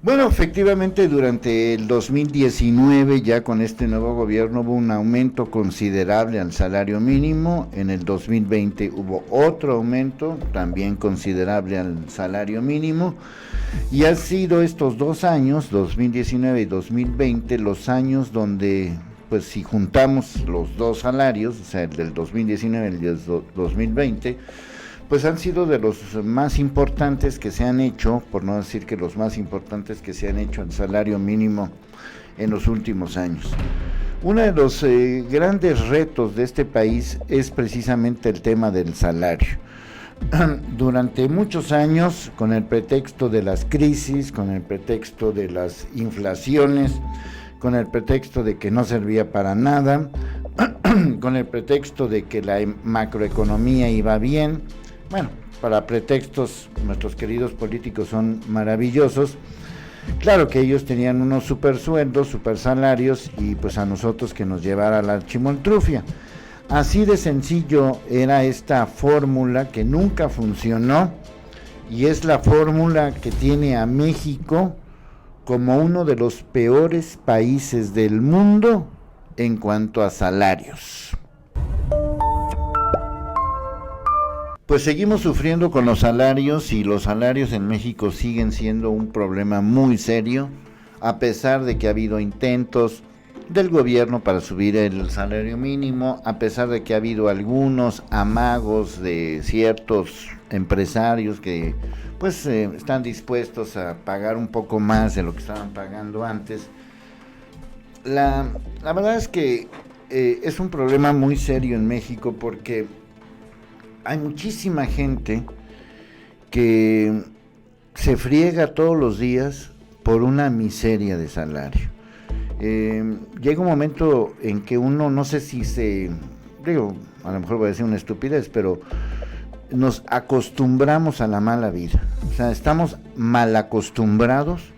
Bueno, efectivamente durante el 2019, ya con este nuevo gobierno, hubo un aumento considerable al salario mínimo. En el 2020 hubo otro aumento también considerable al salario mínimo. Y han sido estos 2 años, 2019 y 2020, los años donde, pues si juntamos los dos salarios, o sea, el del 2019 y el del 2020, pues han sido de los más importantes que se han hecho, por no decir que los más importantes que se han hecho en salario mínimo en los últimos años. Uno de los grandes retos de este país es precisamente el tema del salario. Durante muchos años, con el pretexto de las crisis, con el pretexto de las inflaciones, con el pretexto de que no servía para nada, con el pretexto de que la macroeconomía iba bien, bueno, para pretextos nuestros queridos políticos son maravillosos. Claro que ellos tenían unos super sueldos, super salarios, y pues a nosotros que nos llevara la chimoltrufia. Así de sencillo era esta fórmula que nunca funcionó, y es la fórmula que tiene a México como uno de los peores países del mundo en cuanto a salarios. Pues seguimos sufriendo con los salarios, y los salarios en México siguen siendo un problema muy serio, a pesar de que ha habido intentos del gobierno para subir el salario mínimo, a pesar de que ha habido algunos amagos de ciertos empresarios que pues están dispuestos a pagar un poco más de lo que estaban pagando antes. La verdad es que es un problema muy serio en México, porque hay muchísima gente que se friega todos los días por una miseria de salario. Llega un momento en que uno, no sé si digo, a lo mejor voy a decir una estupidez, pero nos acostumbramos a la mala vida. O sea, estamos mal acostumbrados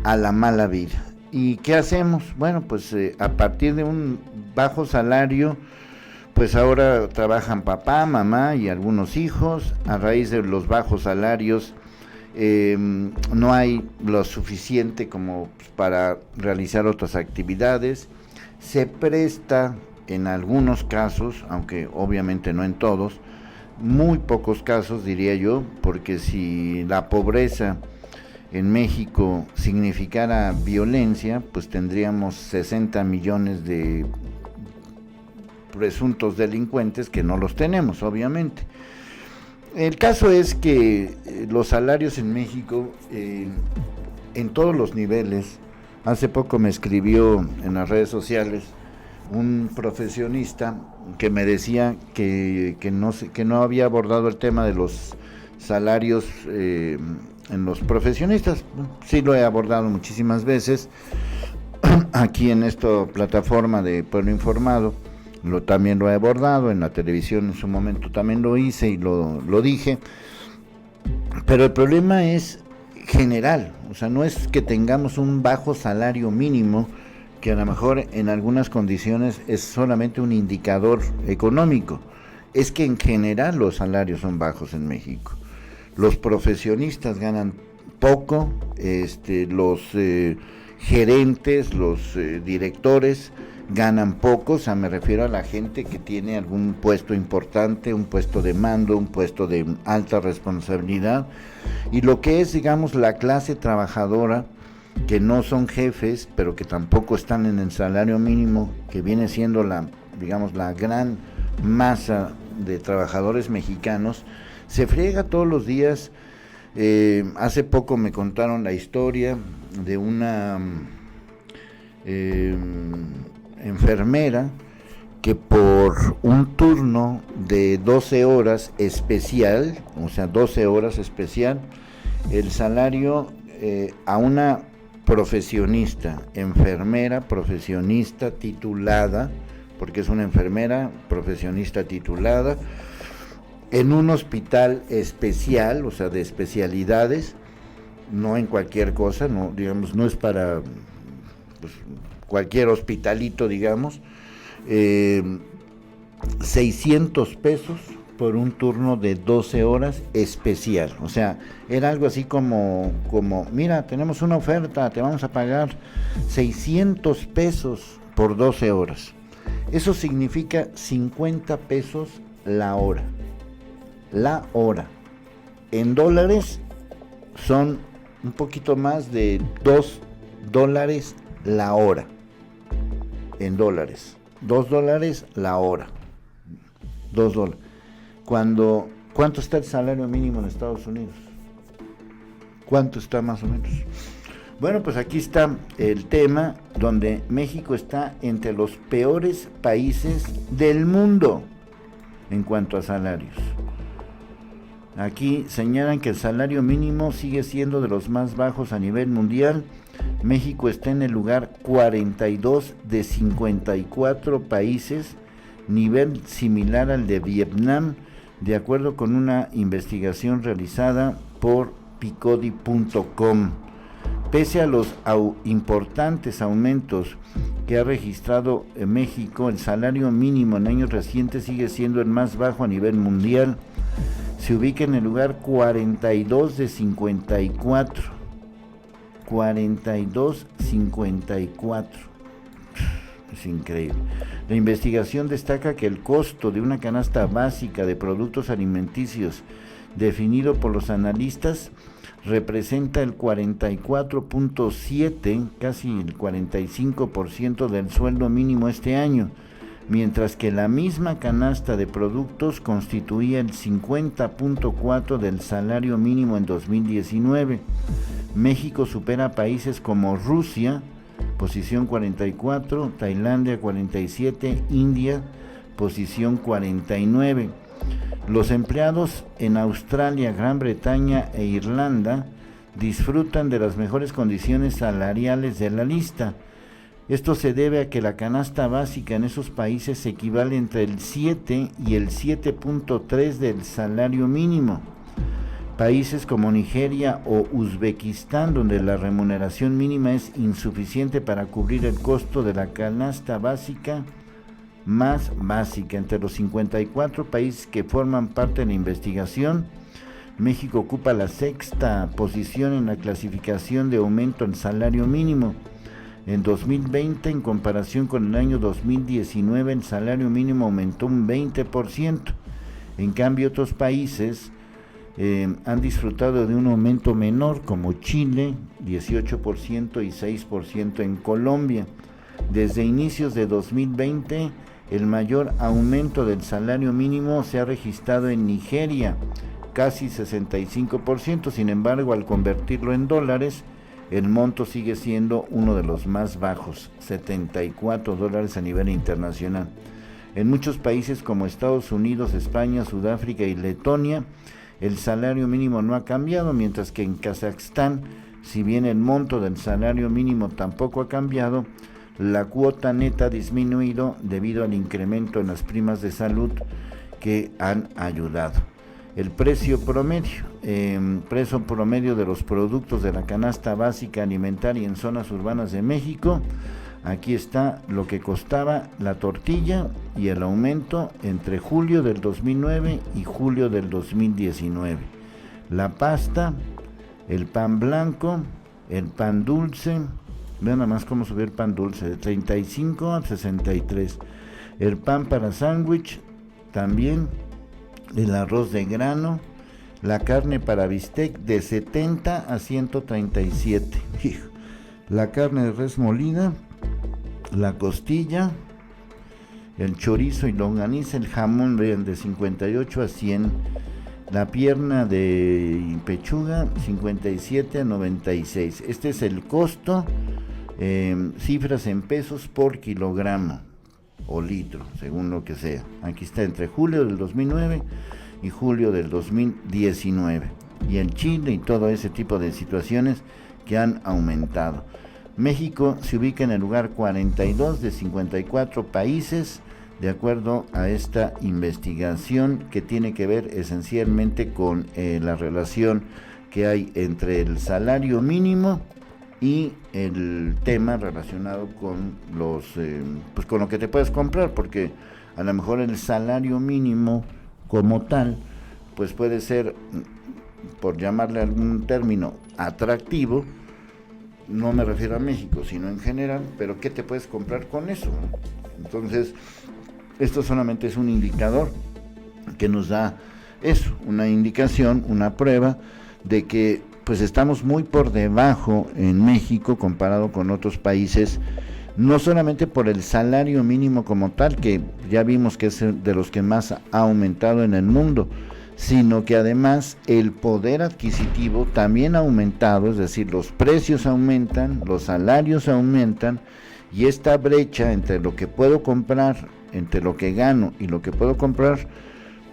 a la mala vida. ¿Y qué hacemos? Bueno, pues a partir de un bajo salario, pues ahora trabajan papá, mamá y algunos hijos. A raíz de los bajos salarios, no hay lo suficiente como para realizar otras actividades. Se presta en algunos casos, aunque obviamente no en todos, muy pocos casos diría yo, porque si la pobreza en México significara violencia, pues tendríamos 60 millones de presuntos delincuentes, que no los tenemos, obviamente. El caso es que los salarios en México, en todos los niveles, hace poco me escribió en las redes sociales un profesionista que me decía que no había abordado el tema de los salarios en los profesionistas. Sí lo he abordado muchísimas veces aquí en esta plataforma de Pueblo Informado. También lo he abordado, en la televisión en su momento también lo hice y lo dije, pero el problema es general. O sea, no es que tengamos un bajo salario mínimo, que a lo mejor en algunas condiciones es solamente un indicador económico, es que en general los salarios son bajos en México. Los profesionistas ganan poco, los gerentes, los directores ganan poco. O sea, me refiero a la gente que tiene algún puesto importante, un puesto de mando, un puesto de alta responsabilidad, y lo que es, digamos, la clase trabajadora, que no son jefes, pero que tampoco están en el salario mínimo, que viene siendo la gran masa de trabajadores mexicanos, se friega todos los días. Hace poco me contaron la historia de una enfermera que por un turno de 12 horas especial, o sea, 12 horas especial, el salario a una enfermera profesionista titulada, porque es una enfermera profesionista titulada, en un hospital especial, o sea, de especialidades, no en cualquier cosa, no es para pues, cualquier hospitalito, digamos, 600 pesos por un turno de 12 horas especial. O sea, era algo así como, mira, tenemos una oferta, te vamos a pagar 600 pesos por 12 horas. Eso significa 50 pesos la hora. La hora. En dólares son un poquito más de $2 la hora. En dólares. $2 la hora. $2. ¿Cuánto está el salario mínimo en Estados Unidos? ¿Cuánto está más o menos? Bueno, pues aquí está el tema donde México está entre los peores países del mundo en cuanto a salarios. Aquí señalan que el salario mínimo sigue siendo de los más bajos a nivel mundial. México está en el lugar 42 de 54 países, nivel similar al de Vietnam, de acuerdo con una investigación realizada por picodi.com. Pese a los importantes aumentos que ha registrado en México, el salario mínimo en años recientes sigue siendo el más bajo a nivel mundial. Se ubica en el lugar 42 de 54. 42.54. Es increíble. La investigación destaca que el costo de una canasta básica de productos alimenticios definido por los analistas representa el 44.7, casi el 45% del sueldo mínimo este año, mientras que la misma canasta de productos constituía el 50.4 del salario mínimo en 2019. México supera a países como Rusia, posición 44, Tailandia 47, India, posición 49. Los empleados en Australia, Gran Bretaña e Irlanda disfrutan de las mejores condiciones salariales de la lista. Esto se debe a que la canasta básica en esos países equivale entre el 7 y el 7.3 del salario mínimo. Países como Nigeria o Uzbekistán, donde la remuneración mínima es insuficiente para cubrir el costo de la canasta básica más básica. Entre los 54 países que forman parte de la investigación, México ocupa la sexta posición en la clasificación de aumento en salario mínimo. En 2020, en comparación con el año 2019, el salario mínimo aumentó un 20%. En cambio, otros países han disfrutado de un aumento menor, como Chile, 18% y 6% en Colombia. Desde inicios de 2020, el mayor aumento del salario mínimo se ha registrado en Nigeria, casi 65%. Sin embargo, al convertirlo en dólares, el monto sigue siendo uno de los más bajos, $74 a nivel internacional. En muchos países como Estados Unidos, España, Sudáfrica y Letonia, el salario mínimo no ha cambiado, mientras que en Kazajstán, si bien el monto del salario mínimo tampoco ha cambiado, la cuota neta ha disminuido debido al incremento en las primas de salud que han ayudado. El precio promedio de los productos de la canasta básica alimentaria en zonas urbanas de México. Aquí está lo que costaba la tortilla y el aumento entre julio del 2009 y julio del 2019. La pasta, el pan blanco, el pan dulce, vean nada más cómo subió el pan dulce, de 35 a 63. El pan para sándwich, también el arroz de grano, la carne para bistec de 70 a 137. La carne de res molida, la costilla, el chorizo y longaniza, el jamón de 58 a 100, la pierna de pechuga 57 a 96. Este es el costo, cifras en pesos por kilogramo o litro, según lo que sea. Aquí está entre julio del 2009 y julio del 2019. Y el Chile y todo ese tipo de situaciones que han aumentado. México se ubica en el lugar 42 de 54 países, de acuerdo a esta investigación que tiene que ver esencialmente con la relación que hay entre el salario mínimo y el tema relacionado con los con lo que te puedes comprar, porque a lo mejor el salario mínimo como tal, pues puede ser, por llamarle algún término, atractivo. No me refiero a México, sino en general, pero ¿qué te puedes comprar con eso? Entonces, esto solamente es un indicador que nos da eso, una indicación, una prueba de que pues estamos muy por debajo en México comparado con otros países, no solamente por el salario mínimo como tal, que ya vimos que es de los que más ha aumentado en el mundo, sino que además el poder adquisitivo también ha aumentado, es decir, los precios aumentan, los salarios aumentan, y esta brecha entre lo que puedo comprar, entre lo que gano y lo que puedo comprar,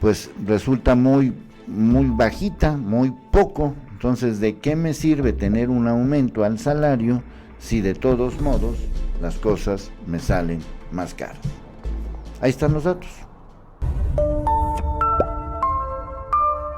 pues resulta muy bajita, muy poco. Entonces, ¿de qué me sirve tener un aumento al salario si de todos modos las cosas me salen más caras? Ahí están los datos.